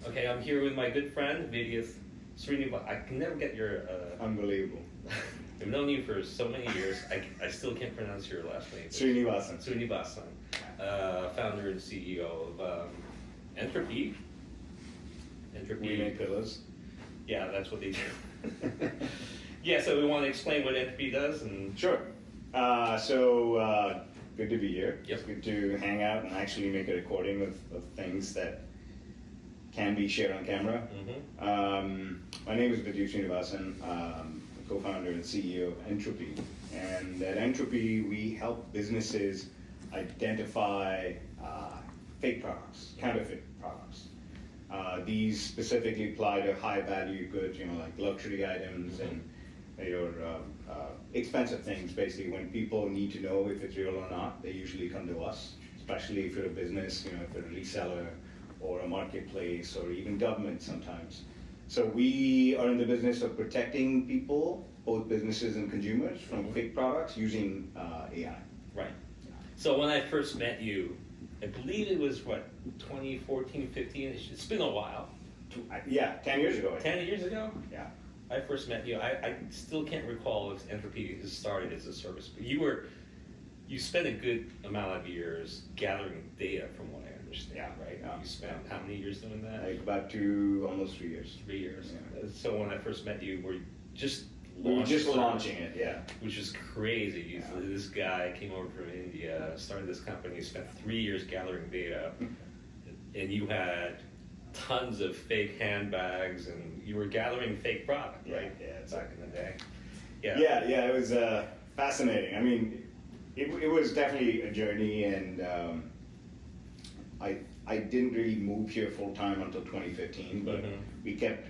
Okay, I'm here with my good friend, Vidyuth Srinivasan. I can never get your... Unbelievable. I've known you for so many years, I still can't pronounce your last name. Srinivasan. Srinivasan, founder and CEO of Entrupy. We make pillows. Yeah, that's what they do. Yeah, so we want to explain what Entrupy does and... Sure. Good to be here. Yep. It's good to hang out and actually make a recording of things that can be shared on camera. Mm-hmm. My name is Vidyuth Srinivasan. I'm the co-founder and CEO of Entrupy. And at Entrupy, we help businesses identify fake products, counterfeit products. These specifically apply to high-value goods, like luxury items and your expensive things. Basically, when people need to know if it's real or not, they usually come to us, especially if you're a business, if you're a reseller or a marketplace or even government sometimes. So we are in the business of protecting people, both businesses and consumers, from fake products using AI. Right. So when I first met you, I believe it was, 2014, 15? It's been a while. Yeah, 10 years ago. 10 years ago? Yeah. I first met you. I still can't recall if Entrupy has started as a service, but you spent a good amount of years gathering data from what I understand, right? Yeah. You spent how many years doing that? Like about almost 3 years. 3 years. Yeah. So when I first met you, we were just launching it, yeah. Which is crazy. Yeah. This guy came over from India, started this company, spent 3 years gathering data, and you had tons of fake handbags, and you were gathering fake product, right? Yeah, Back in the day. Yeah. Yeah, it was fascinating. I mean, it was definitely a journey, and I didn't really move here full time until 2015, but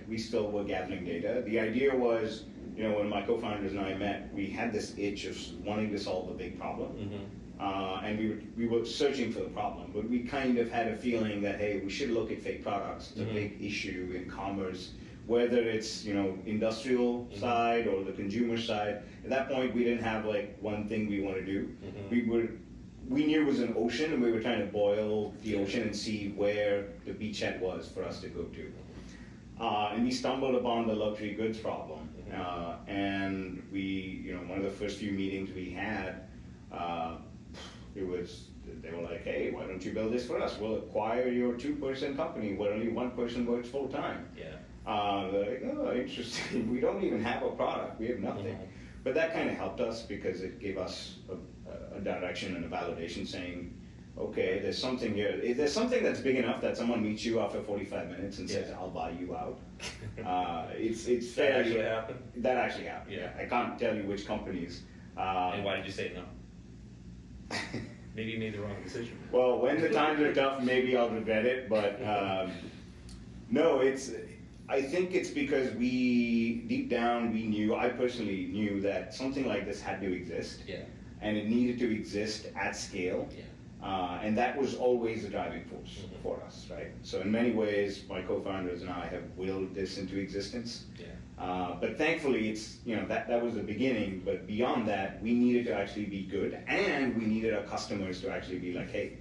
we still were gathering data. The idea was, when my co-founders and I met, we had this itch of wanting to solve a big problem. And we were searching for the problem, but we kind of had a feeling that, hey, we should look at fake products. It's a big issue in commerce, whether it's industrial side or the consumer side. At that point, we didn't have one thing we want to do. We knew it was an ocean, and we were trying to boil the ocean and see where the beachhead was for us to go to. And we stumbled upon the luxury goods problem, and one of the first few meetings we had. They were like, hey, why don't you build this for us? We'll acquire your 2-person company where only one person works full time. Yeah. They're like, oh, interesting. We don't even have a product. We have nothing. But that kind of helped us because it gave us a direction and a validation saying, okay, there's something here. If there's something that's big enough that someone meets you after 45 minutes and says, I'll buy you out. It's fair. That actually happened? That actually happened. Yeah. I can't tell you which companies. And why did you say no? Maybe you made the wrong decision. Well, when the times are tough, maybe I'll regret it, but no, I think it's because deep down, I personally knew that something like this had to exist. Yeah. And it needed to exist at scale. Yeah. And that was always a driving force for us, right? So in many ways, my co-founders and I have willed this into existence. Yeah. But thankfully, it's that was the beginning. But beyond that, we needed to actually be good, and we needed our customers to actually be like, "Hey,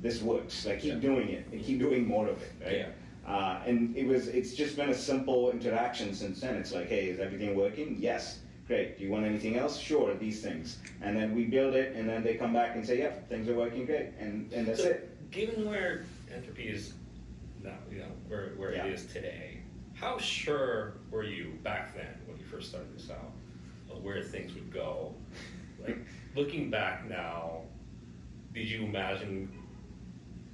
this works. Keep doing it, and keep doing more of it." Right? Yeah. And it's just been a simple interaction since then. It's like, "Hey, is everything working? Yes. Great. Do you want anything else? Sure. These things." And then we build it, and then they come back and say, "Yep, things are working great," and that's it. Given where Entrupy is now, where it is today. How sure were you back then when you first started this out of where things would go? Looking back now, did you imagine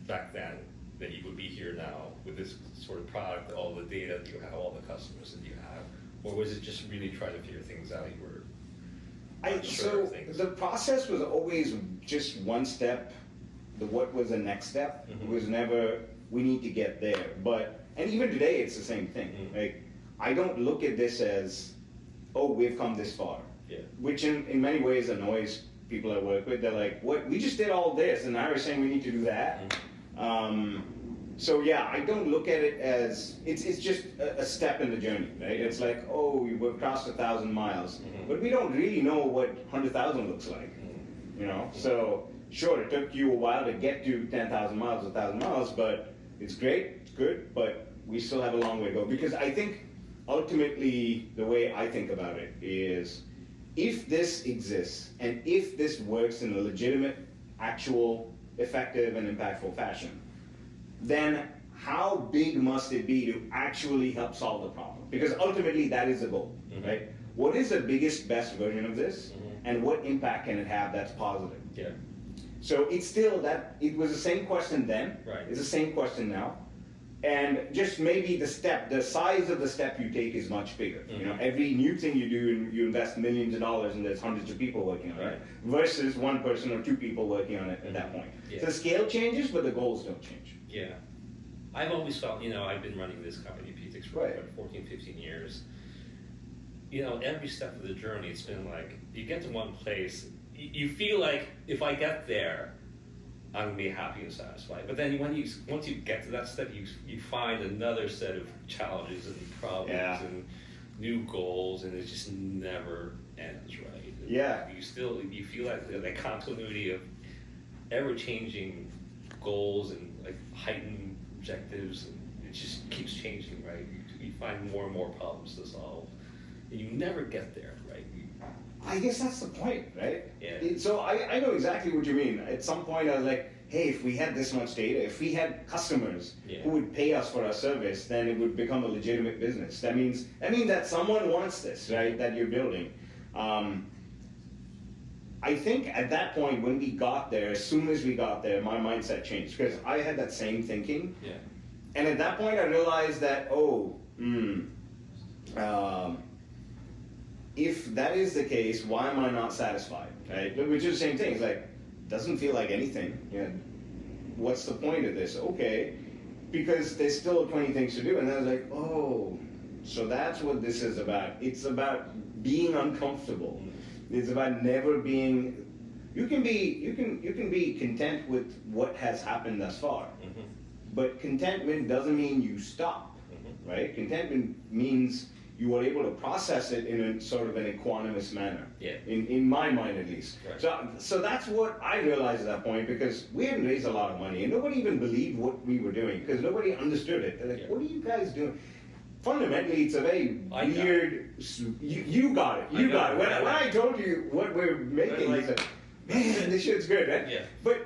back then that you would be here now with this sort of product, all the data that you have, all the customers that you have? Or was it just really trying to figure things out? You were unsure of things? The process was always just one step. What was the next step? It was never, we need to get there. And even today, it's the same thing. I don't look at this as, oh, we've come this far. Yeah. Which in many ways annoys people I work with. They're like, what? We just did all this, and now you're saying we need to do that? So yeah, I don't look at it as, it's just a step in the journey, right? It's like, oh, we've crossed 1,000 miles, but we don't really know what 100,000 looks like, So sure, it took you a while to get to 10,000 miles, 1,000 miles, but it's great, it's good, but we still have a long way to go, because I think ultimately the way I think about it is, if this exists and if this works in a legitimate, actual, effective and impactful fashion, then how big must it be to actually help solve the problem? Because ultimately that is the goal, right? What is the biggest, best version of this, and what impact can it have that's positive? Yeah. So it's still that, it was the same question then, Right. it's the same question now, and just maybe the size of the step you take is much bigger. You know, every new thing you do, you invest millions of dollars and there's hundreds of people working on Right. it, versus one person or two people working on it at that point. Yeah. So the scale changes, but the goals don't change. Yeah. I've always felt, I've been running this company, Peatix, for Right. about 14, 15 years. Every step of the journey, it's been like, you get to one place, you feel like, if I get there, I'm gonna be happy and satisfied. But then once you get to that step, you find another set of challenges and problems Yeah. and new goals, and it just never ends, right? Yeah. You feel like that continuity of ever-changing goals and like heightened objectives, and it just keeps changing, right? You find more and more problems to solve, and you never get there, right? I guess that's the point, right? Yeah. So I know exactly what you mean. At some point I was like, hey, if we had this much data, if we had customers Yeah. who would pay us for our service, then it would become a legitimate business. That means that someone wants this, right, that you're building. I think at that point, when we got there, as soon as we got there, my mindset changed, because I had that same thinking. Yeah. And at that point I realized that, if that is the case, why am I not satisfied, right? Which is the same thing. It's like, doesn't feel like anything. What's the point of this? Okay, because there's still 20 things to do. And then I was like, oh, so that's what this is about. It's about being uncomfortable. It's about never being. You can be content with what has happened thus far, but contentment doesn't mean you stop, right? Contentment means you are able to process it in a sort of an equanimous manner. Yeah. In my mind at least. Right. So that's what I realized at that point, because we hadn't raised a lot of money and nobody even believed what we were doing, because nobody understood it. They're like, what are you guys doing? Fundamentally, it's a very weird. You got it. You got it. When I told you what we're making, you said, man, this shit's good, right? Yeah. But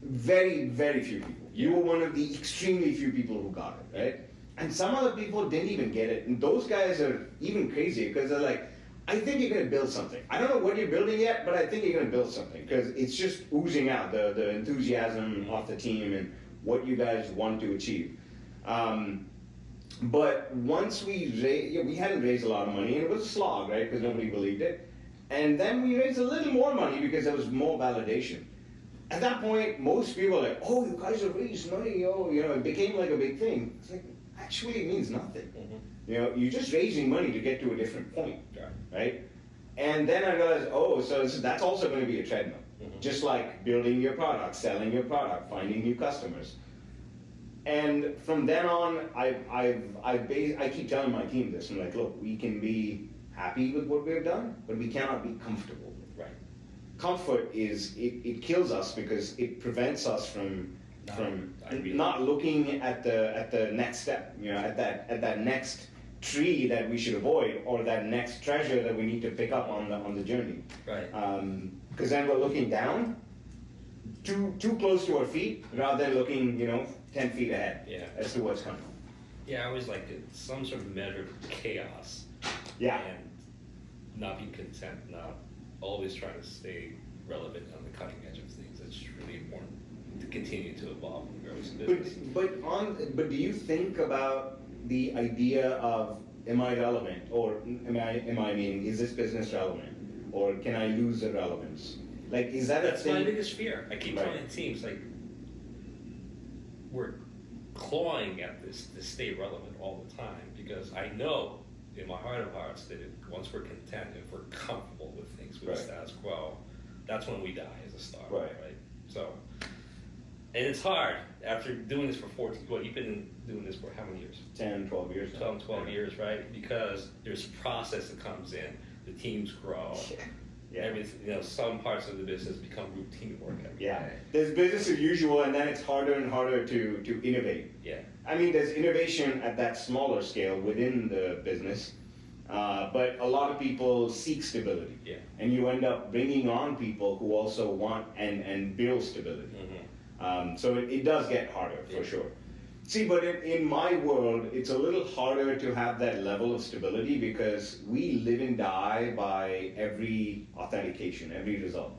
very, very few people. You were one of the extremely few people who got it, right? And some other people didn't even get it. And those guys are even crazier, because they're like, I think you're going to build something. I don't know what you're building yet, but I think you're going to build something, because it's just oozing out, the enthusiasm off the team and what you guys want to achieve. But once we hadn't raised a lot of money, and it was a slog, right, because nobody believed it. And then we raised a little more money because there was more validation. At that point, most people are like, oh, you guys have raised money, it became like a big thing. It's like, actually it means nothing. You're just raising money to get to a different point, right? And then I realized, so that's also going to be a treadmill. Just like building your product, selling your product, finding new customers. And from then on, I keep telling my team this. I'm like, look, we can be happy with what we've done, but we cannot be comfortable. Right. Comfort it kills us, because it prevents us from not looking at the next step, at that next tree that we should avoid, or that next treasure that we need to pick up on the journey. Right. Because then we're looking down, too close to our feet, rather than looking 10 feet ahead as to what's coming. Yeah, I always like some sort of measure of chaos. Yeah. And not being content, not always trying to stay relevant on the cutting edge of things. It's really important to continue to evolve and grow as a business. But do you think about the idea of, am I relevant, or is this business relevant, or can I lose the relevance? Like, is that That's a thing? my biggest fear. I keep telling the teams, like, we're clawing at this to stay relevant all the time, because I know in my heart of hearts that once we're content, if we're comfortable with things, with the status quo, that's when we die as a startup, right? So, and it's hard after doing this for 14. You've been doing this for how many years? 10, 12 years. 12 years, right? Because there's process that comes in, the teams grow. Everything, some parts of the business become routine work every day. There's business as usual, and then it's harder and harder to innovate. I mean, there's innovation at that smaller scale within the business, but a lot of people seek stability. Yeah. And you end up bringing on people who also want and build stability. So it does get harder, for sure. See, but in my world, it's a little harder to have that level of stability because we live and die by every authentication, every result,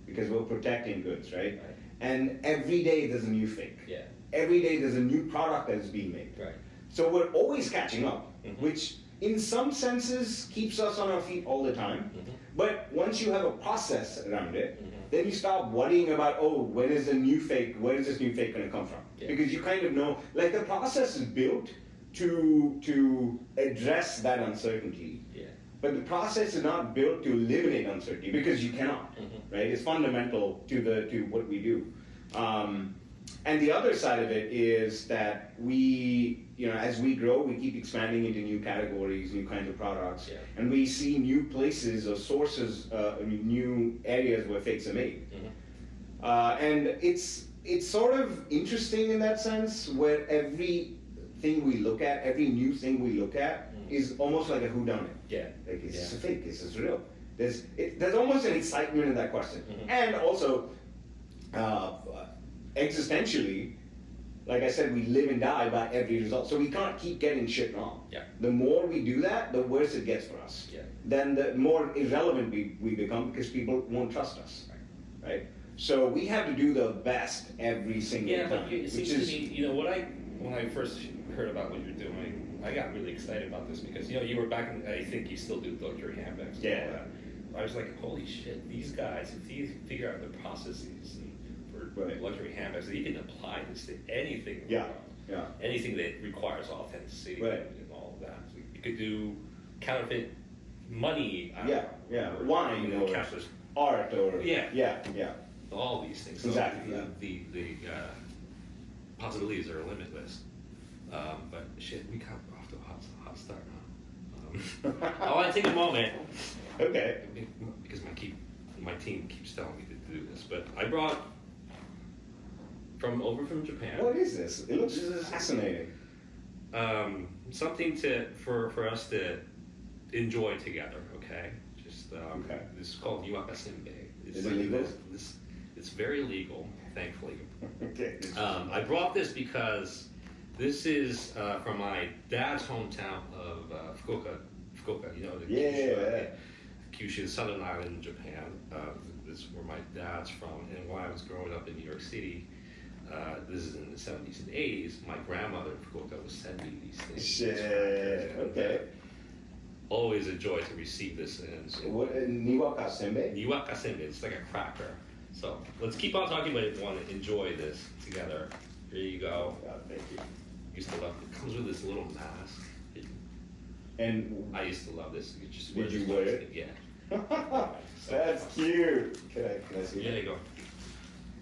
because we're protecting goods, right? And every day there's a new fake. Yeah. Every day there's a new product that is being made. Right. So we're always catching up, which in some senses keeps us on our feet all the time. But once you have a process around it, then you stop worrying about, oh, when is the new fake, where is this new fake going to come from? Yeah. Because you kind of know, like the process is built to address that uncertainty. Yeah. But the process is not built to eliminate uncertainty because you cannot, right? It's fundamental to what we do. And the other side of it is that we, as we grow, we keep expanding into new categories, new kinds of products, and we see new places or sources, new areas where fakes are made. And it's sort of interesting in that sense, where everything we look at, every new thing we look at, is almost like a whodunit. Yeah. Like, is this a fake? Is this real? There's almost an excitement in that question, and also. Existentially, like I said, we live and die by every result. So we can't keep getting shit wrong. Yeah. The more we do that, the worse it gets for us. Yeah. Then the more irrelevant we become because people won't trust us. Right? So we have to do the best every single time. But it seems to me, when I first heard about what you're doing, I got really excited about this because, you were back in, I think you still do luxury handbags. Yeah. And all that. I was like, holy shit, these guys, if they figure out their processes for luxury handbags, you can apply this to anything. Yeah. Anything that requires authenticity and all of that. So you could do counterfeit money. Wine or counterfeit art or yeah. All these things. Exactly. So the possibilities are limitless. But shit, we got off to a hot start, huh? I want to take a moment. Okay. Because my team keeps telling me to do this, but I brought over from Japan. What is this? It looks fascinating. Something for us to enjoy together. Okay. Just okay. This is called Yuakasimbe. Is it legal? It's very legal, thankfully. Okay. I brought this because this is from my dad's hometown of Fukuoka. Kyushu, Southern Island in Japan. This is where my dad's from. And while I was growing up in New York City, this is in the 70s and 80s, my grandmother in Fukuoka was sending me these things. Shit, okay. Always a joy to receive this. What, Niwakasembe? Niwakasembe, it's like a cracker. So let's keep on talking about it. We want to enjoy this together. Here you go. God, thank you. Used to love it. It comes with this little mask. And I used to love this. You just did you wear it? Yeah. That's cute. Can I see Yeah, that? there you go.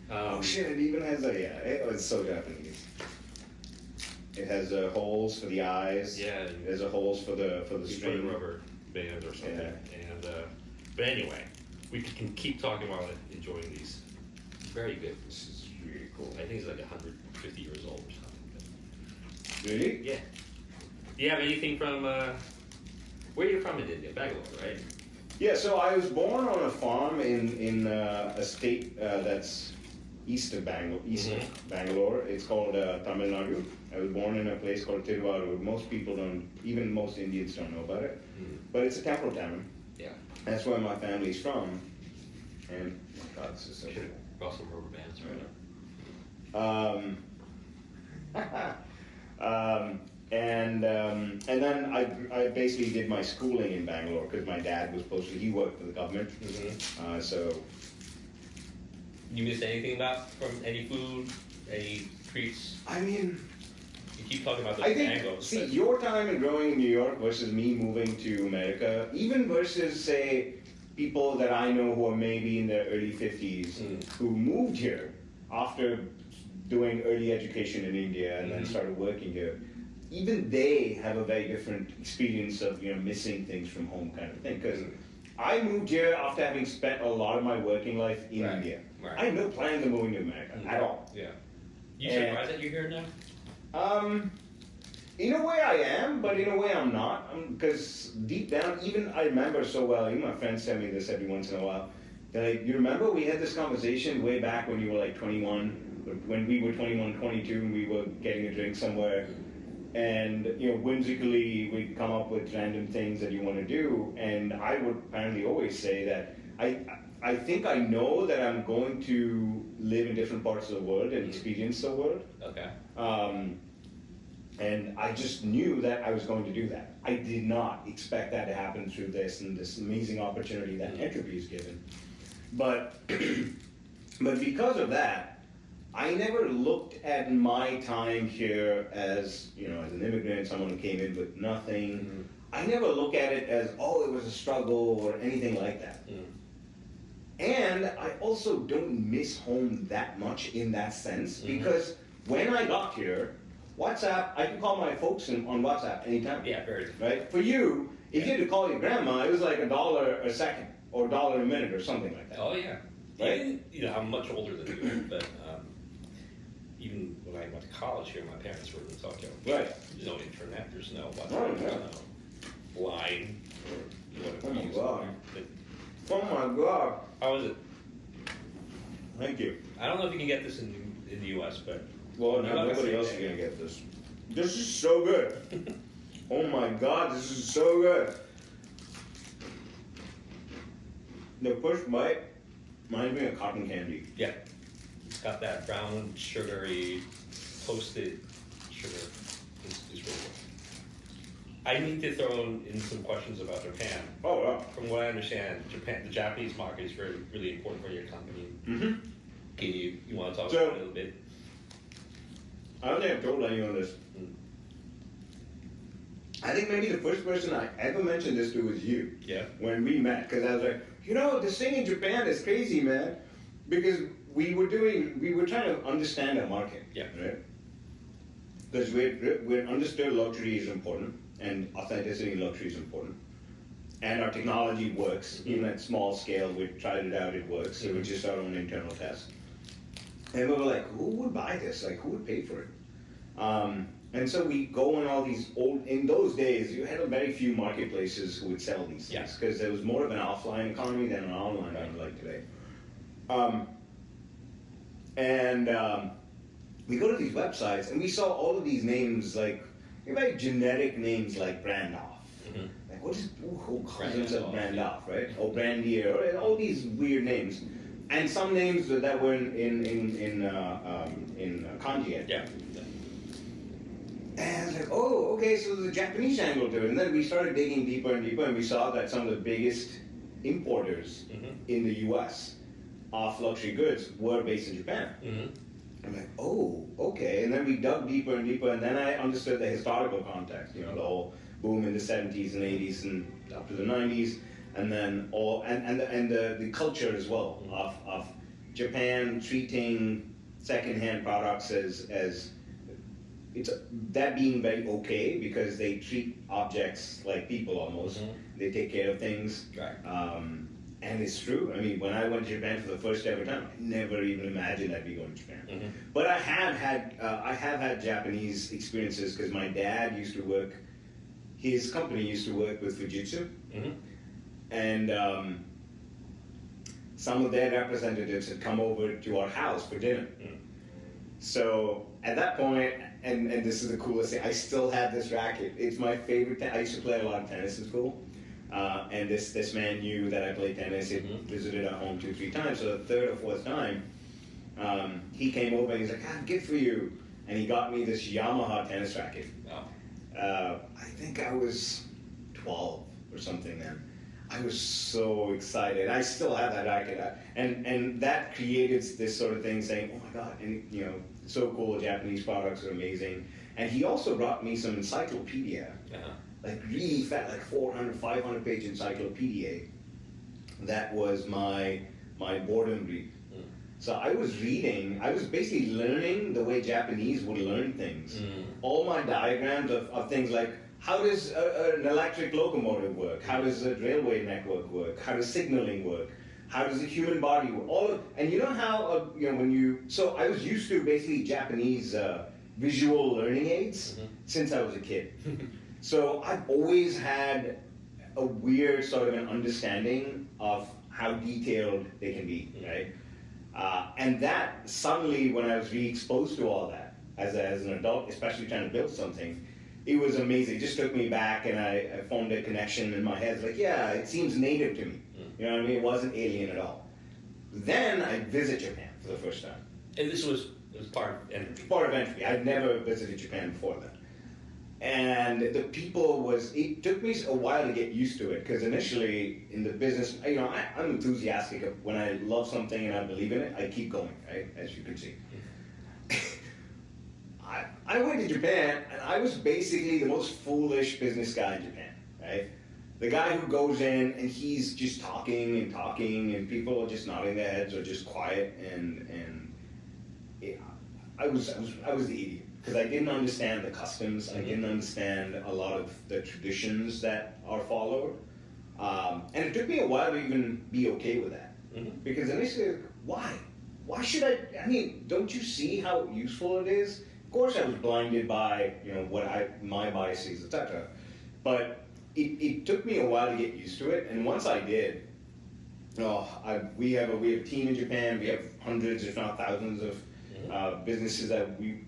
Oh shit, it even has it's so Japanese. It has holes for the eyes. Yeah. There's holes for the string. Put a rubber band or something. Yeah. And but anyway, we can keep talking about it, enjoying these. Very good. This is really cool. I think it's like 150 years old or something. Really? Yeah. Do you have anything from where are you from in India? Bangalore, right? Yeah, so I was born on a farm in a state that's east of Bangalore. It's called Tamil Nadu. I was born in a place called Tiruvarur. Most people don't, even most Indians don't know about it. But it's a capital town. Yeah. That's where my family's from. And, oh God, this is so cool. Brought some rubber bands right now. And then I basically did my schooling in Bangalore because my dad was he worked for the government. So. You missed anything from any food, any treats? I mean, you keep talking about the mangoes. See, your time in growing in New York versus me moving to America, even versus say people that I know who are maybe in their early 50s who moved here after doing early education in India and then started working here. Even they have a very different experience of missing things from home kind of thing. Because I moved here after having spent a lot of my working life in India. Right. I had no plans of moving to America at all. Yeah. You surprised that you're here now? In a way I am, but in a way I'm not. Because deep down, even I remember so well, even my friends tell me this every once in a while. They're like, you remember we had this conversation way back when you were like 21, when we were 21, 22, and we were getting a drink somewhere. And whimsically we'd come up with random things that you want to do. And I would apparently always say that I think I know that I'm going to live in different parts of the world and experience the world. Okay. And I just knew that I was going to do that. I did not expect that to happen through this and this amazing opportunity that Entrupy is given. But because of that, I never looked at my time here as, as an immigrant, someone who came in with nothing. I never look at it as, it was a struggle or anything like that. And I also don't miss home that much in that sense, because when I got here, WhatsApp, I can call my folks on WhatsApp anytime. Yeah, very. Right? For you, if you had to call your grandma, it was like $1 a second or $1 a minute or something like that. Oh yeah. Right? Even, I'm much older than you, but even when I went to college here, my parents were in Tokyo. Right. There's no internet. There's no WhatsApp. Oh, yeah. There's no line. Or Oh whatever my you use. God. But Oh my God. how is it? Thank you. I don't know if you can get this in the U.S., but Well, You now gotta nobody say else is that. gonna get this. This is so good. Oh my God, this is so good. The first bite reminds me of cotton candy. yeah, it's got that brown, sugary, toasted sugar. It's really good. I need to throw in some questions about Japan. Oh wow. From what I understand, the Japanese market is really important for your company. Mm-hmm. Can you want to talk So- about it a little bit? I don't think I've told anyone this. I think maybe the first person I ever mentioned this to was you. Yeah. When we met, because I was like, this thing in Japan is crazy, man. Because we were trying to understand our market. Yeah. Right? Because we understood luxury is important, and authenticity in luxury is important. And our technology works, even at small scale, we tried it out, it works. So we just our own internal test. And we were like, who would buy this? Like, who would pay for it? And so we go on all these in those days, you had very few marketplaces who would sell these Yeah. things, because there was more of an offline economy than an online one like today. We go to these websites and we saw all of these names, like very generic names like Brandoff. Like, who calls themselves Brandoff, right? Or Brandier, or all these weird names. And some names that were in kanji. Yeah. And I was like, okay, so there's a Japanese angle to it. And then we started digging deeper and deeper, and we saw that some of the biggest importers in the US of luxury goods were based in Japan. I'm like, okay. And then we dug deeper and deeper, and then I understood the historical context, the whole boom in the 70s and 80s and up to the 90s. And then the culture as well of Japan treating secondhand products as that being very okay, because they treat objects like people almost. They take care of things. Right. And it's true. I mean, when I went to Japan for the first ever time, I never even imagined I'd be going to Japan. But I have had Japanese experiences, because my dad used to work. His company used to work with Fujitsu. And some of their representatives had come over to our house for dinner. So at that point, and this is the coolest thing, I still have this racket. It's my favorite. I used to play a lot of tennis in school. And this man knew that I played tennis. He visited our home 2-3 times. So the third or fourth time, he came over and he's like, I have a gift for you. And he got me this Yamaha tennis racket. Wow. I think I was 12 or something then. I was so excited. I still have that racket, and that created this sort of thing, saying, "Oh my God!" And so cool. Japanese products are amazing. And he also brought me some encyclopedia, like really fat, like 400, 500 page encyclopedia. That was my boredom read. So I was reading. I was basically learning the way Japanese would learn things. All my diagrams of things like, how does an electric locomotive work? How does a railway network work? How does signaling work? How does the human body work? And you know how so I was used to basically Japanese visual learning aids since I was a kid. So I've always had a weird sort of an understanding of how detailed they can be, right? And that suddenly, when I was re-exposed to all that as an adult, especially trying to build something, it was amazing. It just took me back, and I formed a connection in my head. It's like, yeah, it seems native to me. You know what I mean? It wasn't alien at all. Then I visit Japan for the first time. And this was part of Entrupy. Part of Entrupy. I'd never visited Japan before that. And the people it took me a while to get used to it, because initially in the business, I'm enthusiastic. When I love something and I believe in it, I keep going, right? As you can see. I went to Japan, and I was basically the most foolish business guy in Japan, right? The guy who goes in and he's just talking and talking, and people are just nodding their heads or just quiet, and I was the idiot, because I didn't understand the customs. I didn't understand a lot of the traditions that are followed, and it took me a while to even be okay with that, because initially, why? Why should I? I mean, don't you see how useful it is? Of course, I was blinded by my biases, etc. But it took me a while to get used to it, and once I did, we have a team in Japan. We have hundreds, if not thousands, of businesses that we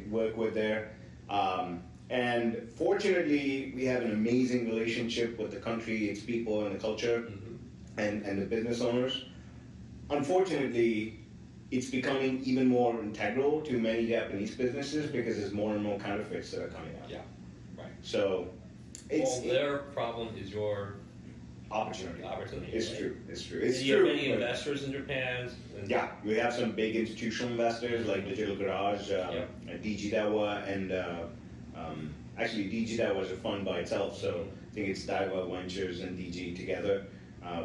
work with there. And fortunately, we have an amazing relationship with the country, its people, and the culture, and the business owners. Unfortunately, it's becoming even more integral to many Japanese businesses, because there's more and more counterfeits that are coming out. Yeah, right. So, their problem is your opportunity. It's right? true. It's true. It's do you true. have any investors in Japan? Yeah, we have some big institutional investors like Digital Garage, DG Dawa, and actually DG Dawa is a fund by itself. So I think it's Daiwa Ventures and DG together.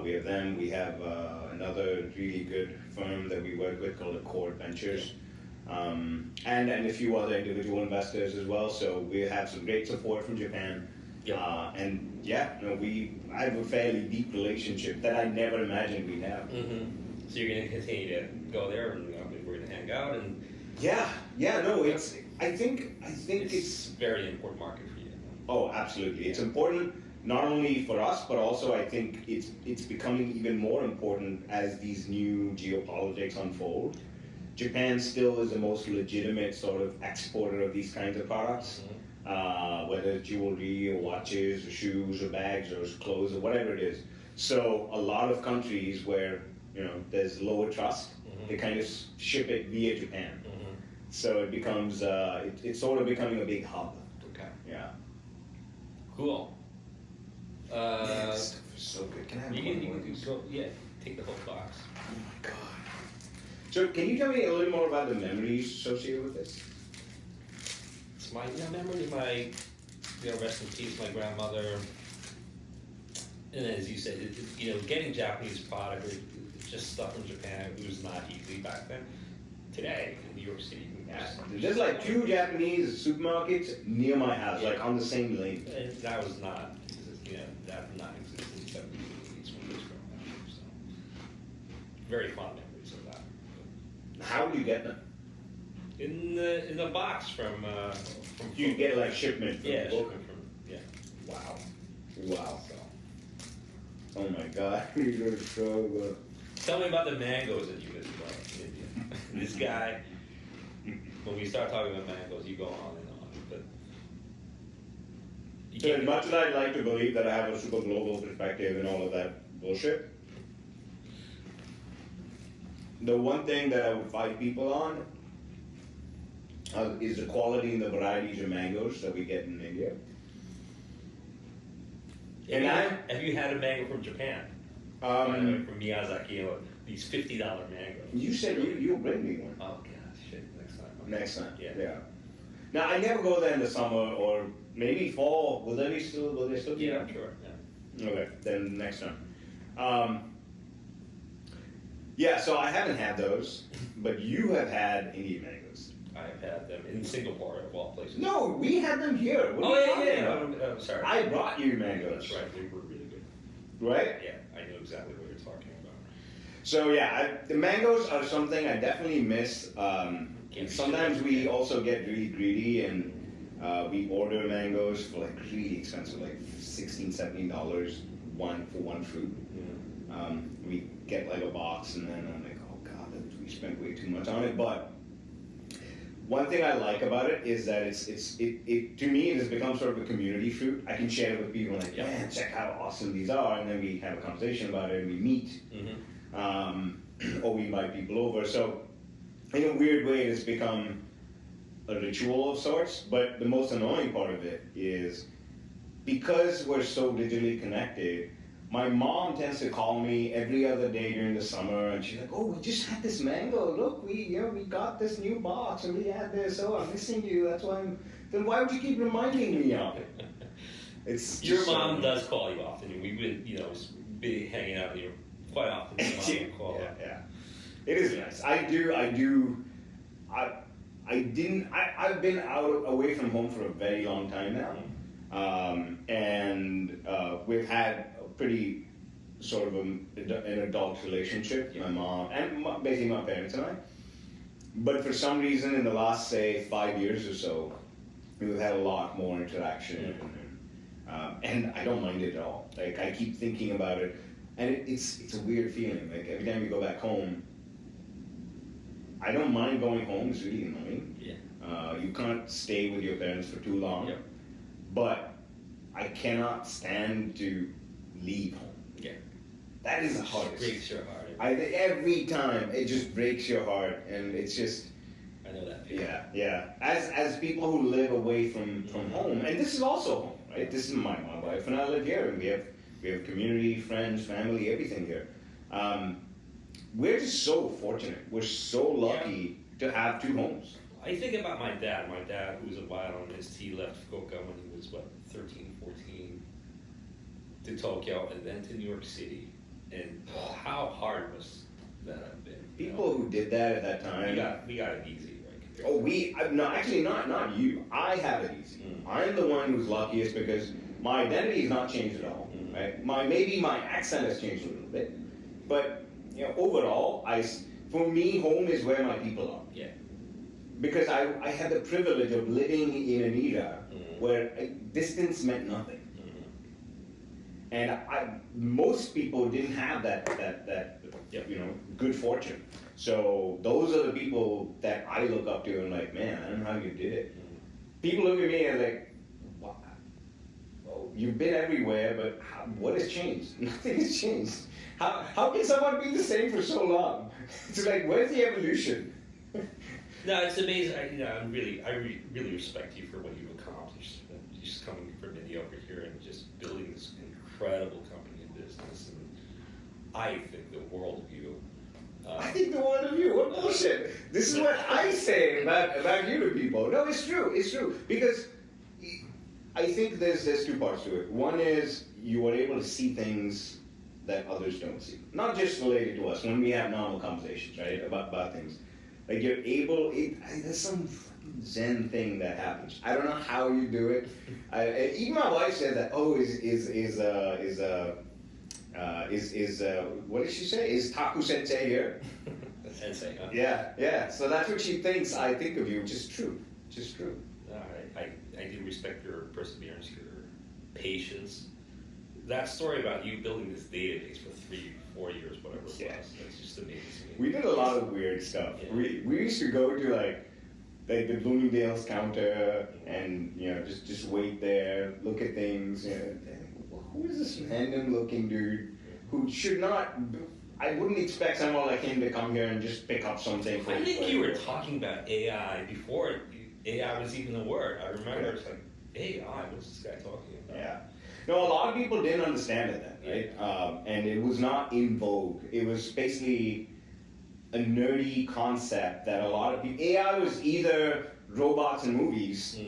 We have them. We have another really good firm that we work with called Accord Ventures, and a few other individual investors as well. So we have some great support from Japan. I have a fairly deep relationship that I never imagined we'd have. So you're going to continue to go there, and we're going to hang out, and I think it's a very important market for you. Oh, absolutely. It's important not only for us, but also I think it's becoming even more important as these new geopolitics unfold. Japan still is the most legitimate sort of exporter of these kinds of products, whether it's jewelry or watches or shoes or bags or clothes or whatever it is. So a lot of countries where there's lower trust, they kind of ship it via Japan. So it becomes it's sort of becoming a big hub. Okay. Yeah. Cool. This stuff is so good. Can I have one? Take the whole box. Oh my god. So can you tell me a little more about the memories associated with this? It's my memory, my rest in peace, my grandmother. And as you said, getting Japanese product, just stuff from Japan, it was not easy back then. Today in New York City, there's like 2 Japanese supermarkets near my house, like on the same lane. And that was not, that not existed in the 70s, 80s when I was growing up. So very fond memories of that. How do you get them? In the box from You get like shipment from shipment from Wow. So. Oh my god, you're so good. Tell me about the mangoes that you visit in India. This guy, when we start talking about mangoes, you go on and on. But so as much as I'd like to believe that I have a super global perspective and all of that bullshit, the one thing that I would fight people on is the quality and the varieties of mangoes that we get in India. Have you had a mango from Japan? From Miyazaki, these $50 mangoes. You said you'll bring me one. Oh gosh, shit! Next time. Next time. Yeah. Now I never go there in the summer or maybe fall. Will they still be? Yeah, I'm sure. Yeah. Okay, then next time. So I haven't had those, but you have had Indian mangoes. I've had them in Singapore, of all places. No, we had them here. I'm sorry. I brought you mangoes. That's right. They were really good. Right? Yeah, I know exactly what you're talking about. So the mangoes are something I definitely miss Can't be Sometimes sure. we also get really greedy and we order mangoes for like really expensive, like $16, $17 for one fruit. We get like a box and then I'm like, oh god, we spent way too much on it. But one thing I like about it is that it to me it has become sort of a community fruit. I can share it with people like, man, check how awesome these are, and then we have a conversation about it and we meet, or we invite people over. So in a weird way, it's become a ritual of sorts. But the most annoying part of it is because we're so digitally connected. My mom tends to call me every other day during the summer, and she's like, "Oh, we just had this mango. Look, we got this new box, and we had this. Oh, I'm missing you. That's why I'm." Then why would you keep reminding me of it? It's Your just mom does call you often. We've been, be hanging out with you quite often. Your mom will call. Yeah. It is nice. I've been away from home for a very long time now, and we've had pretty sort of an adult relationship, my mom, and basically my parents and I. But for some reason, in the last, say, 5 years or so, we've had a lot more interaction, and I don't mind it at all. Like, I keep thinking about it, and it's a weird feeling. Like, every time you go back home, I don't mind going home. It's really annoying. You can't stay with your parents for too long, but I cannot stand to leave home. That is the hardest. It breaks your heart. Every time it just breaks your heart, and it's just. I know that feeling. Yeah. As people who live away from home, and this is also home, right? This is my wife and I live here, and we have community, friends, family, everything here. We're just so fortunate. We're so lucky to have two homes. I think about my dad. My dad, who was a violinist, he left Fukuoka when he was, 13, 14, to Tokyo and then to New York City. And how hard must that have been? People who did that at that time. We got it easy, right? No, actually not you. I have it easy. I'm the one who's luckiest because my identity has not changed at all, right? Maybe my accent has changed a little bit, but overall, for me, home is where my people are. Yeah. Because I had the privilege of living in an era where distance meant nothing. And most people didn't have that good fortune. So those are the people that I look up to and like, man, I don't know how you did it. People look at me and like, wow, you've been everywhere, but what has changed? Nothing has changed. How can someone be the same for so long? It's like, where's the evolution? No, it's amazing. I really respect you for what you've accomplished. Just coming from India over here and just building this incredible company and business. And I think the world of you. I think the world of you. What bullshit? This is what I say about you to people. No, it's true. It's true. Because I think there's two parts to it. One is you are able to see things that others don't see. Not just related to us, when we have normal conversations, right, about things. Like you're able, there's some Zen thing that happens. I don't know how you do it. Even my wife said that. Oh, what did she say? Is Taku Sensei here? Sensei, huh? Yeah. So that's what she thinks. I think of you, which is true. Just true. All right. I do respect your perseverance, your patience. That story about you building this database for 3-4 years, whatever it was, that's just amazing. We did a lot of weird stuff. Yeah. We used to go to like the Bloomingdale's counter and just wait there, look at things. Who is this random looking dude who should not? I wouldn't expect someone like him to come here and just pick up something. I think you were talking about AI before AI was even a word. I remember it's like AI. What's this guy talking about? Yeah. No, a lot of people didn't understand it then, right? And it was not in vogue. It was basically a nerdy concept that a lot of people. AI was either robots in movies,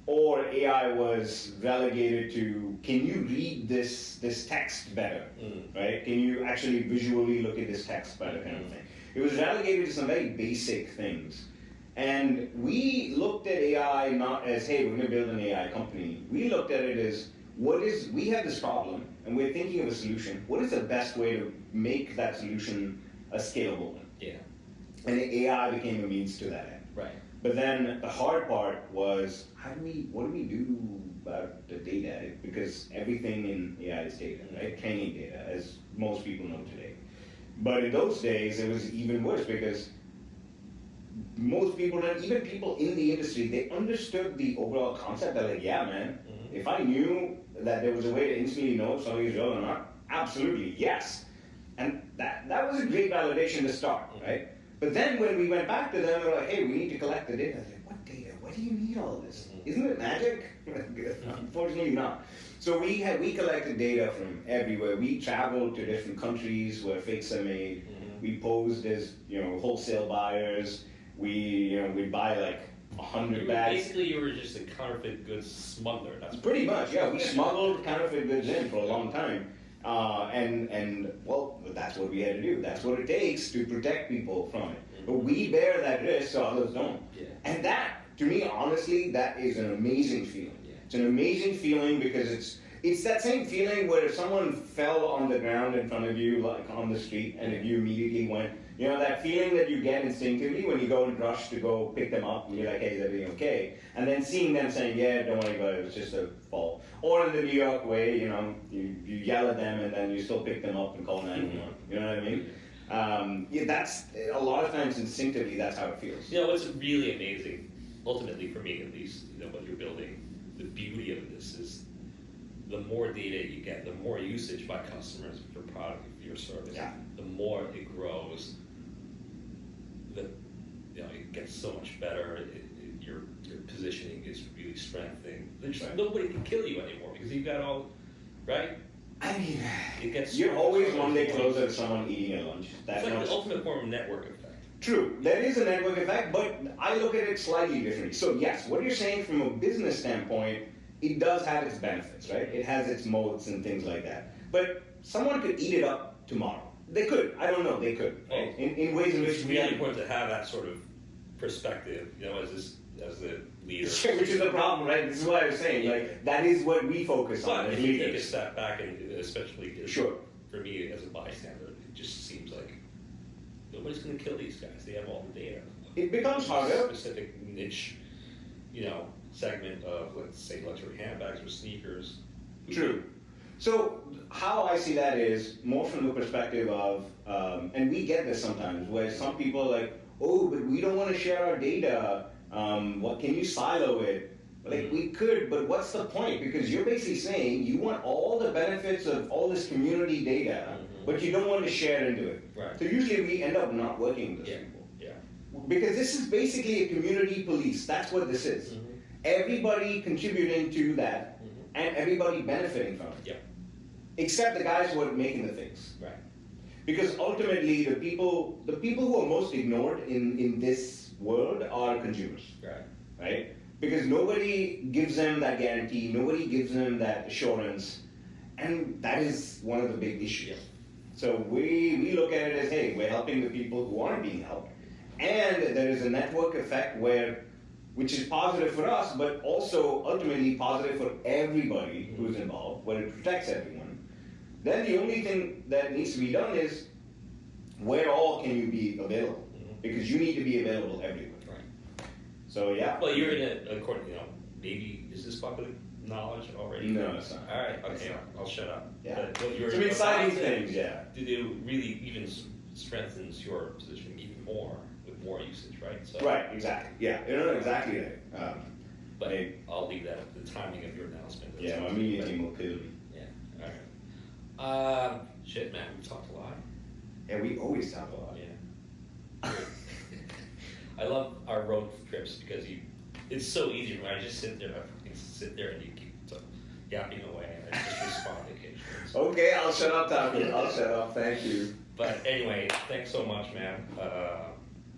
or AI was relegated to, can you read this text better, right? Can you actually visually look at this text better, kind of thing. It was relegated to some very basic things. And we looked at AI not as, hey, we're going to build an AI company. We looked at it as, we have this problem, and we're thinking of a solution. What is the best way to make that solution a scalable one? Yeah. And AI became a means to that end. Right. But then the hard part was, what do we do about the data? Because everything in AI is data, right? Training data, as most people know today. But in those days, it was even worse because most people, and even people in the industry, they understood the overall concept. They're like, yeah, man, if I knew that there was a way to instantly know if something is real or not, absolutely, yes. And that was a great validation to start, right? But then when we went back to them, they were like, hey, we need to collect the data. I was like, what data? Why do you need all of this? Isn't it magic? Unfortunately not. So we collected data from everywhere. We traveled to different countries where fakes are made. We posed as, wholesale buyers. We'd buy like 100 bags. Basically, you were just a counterfeit goods smuggler. That's pretty much, yeah. We smuggled counterfeit goods in for a long time. And well, that's what we had to do. That's what it takes to protect people from it. But we bear that risk so others don't. Yeah. And that, to me, honestly, that is an amazing feeling. Yeah. It's an amazing feeling because it's that same feeling where if someone fell on the ground in front of you, like on the street, and if you immediately went, that feeling that you get instinctively when you go and rush to go pick them up and you're like, hey, is everything okay? And then seeing them saying, yeah, don't worry about it, it's just a fall. Or in the New York way, you yell at them and then you still pick them up and call 911. You know what I mean? That's, a lot of times instinctively, that's how it feels. What's really amazing, ultimately for me at least, what you're building, the beauty of this is the more data you get, the more usage by customers of your product, of your service, the more it grows. It gets so much better. Your positioning is really strengthening. Nobody can kill you anymore because you've got all, right? I mean, it gets you're always one day closer to someone eating a lunch. That's like the ultimate form of network effect. True, there is a network effect, but I look at it slightly differently. So yes, what you're saying from a business standpoint, it does have its benefits, right? It has its moats and things like that. But someone could eat it up tomorrow. They could. I don't know. They could. Right? In ways in which it's really important to have that sort of perspective, as the leader. Which is the problem, right? This is what I was saying. Like that is what we focus on as if you leaders. take a step back, and especially sure, for me as a bystander, it just seems like nobody's going to kill these guys. They have all the data. It becomes harder. Specific niche, segment of, let's say, luxury handbags or sneakers. True. So how I see that is more from the perspective of, and we get this sometimes, where some people are like, oh, but we don't want to share our data. What can you silo it? Like we could, but what's the point? Because you're basically saying you want all the benefits of all this community data, but you don't want to share into it. Right. So usually we end up not working with those people. Yeah. Because this is basically a community police. That's what this is. Everybody contributing to that, and everybody benefiting from it. Yep. Except the guys who are making the things. Right. Because ultimately, the people who are most ignored in this world are consumers. Right. Right? Because nobody gives them that guarantee, nobody gives them that assurance, and that is one of the big issues. Yep. So we look at it as, hey, we're helping the people who aren't being helped. And there is a network effect which is positive for us, but also ultimately positive for everybody who's involved, where it protects everyone. Then the only thing that needs to be done is, where all can you be available? Because you need to be available everywhere. Right. So yeah. Well, you're in maybe, is this public knowledge already? No, it's not. All right, okay, I'll shut up. Yeah. But you're some exciting things, yeah. To do really even strengthens your position even more with more usage, right? So, right, exactly. Yeah, exactly right. But I'll leave that up to the timing of your announcement. Yeah, my media team will kill me. Yeah, all right. Shit, man, we've talked a lot. Yeah, we always talk a lot. Yeah. I love our road trips because it's so easy. When I just sit there and you keep yapping away, and I just respond occasionally. So. Okay, I'll shut up, Taku. I'll shut up. Thank you. But anyway, thanks so much, man.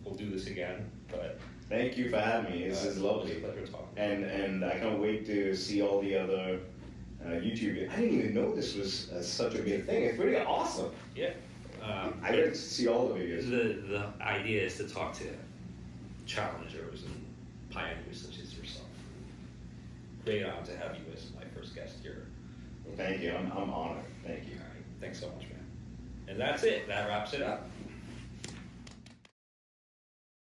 We'll do this again. But thank you for having me. This is lovely. It's a pleasure talking. And I can't wait to see all the other YouTube. I didn't even know this was such a big thing. It's pretty awesome. Yeah. I get to see all the videos. The idea is to talk to challengers and pioneers such as yourself. Great honor to have you as my first guest here. Well, thank you. I'm honored. Thank you. All right. Thanks so much, man. And that's it. That wraps it up.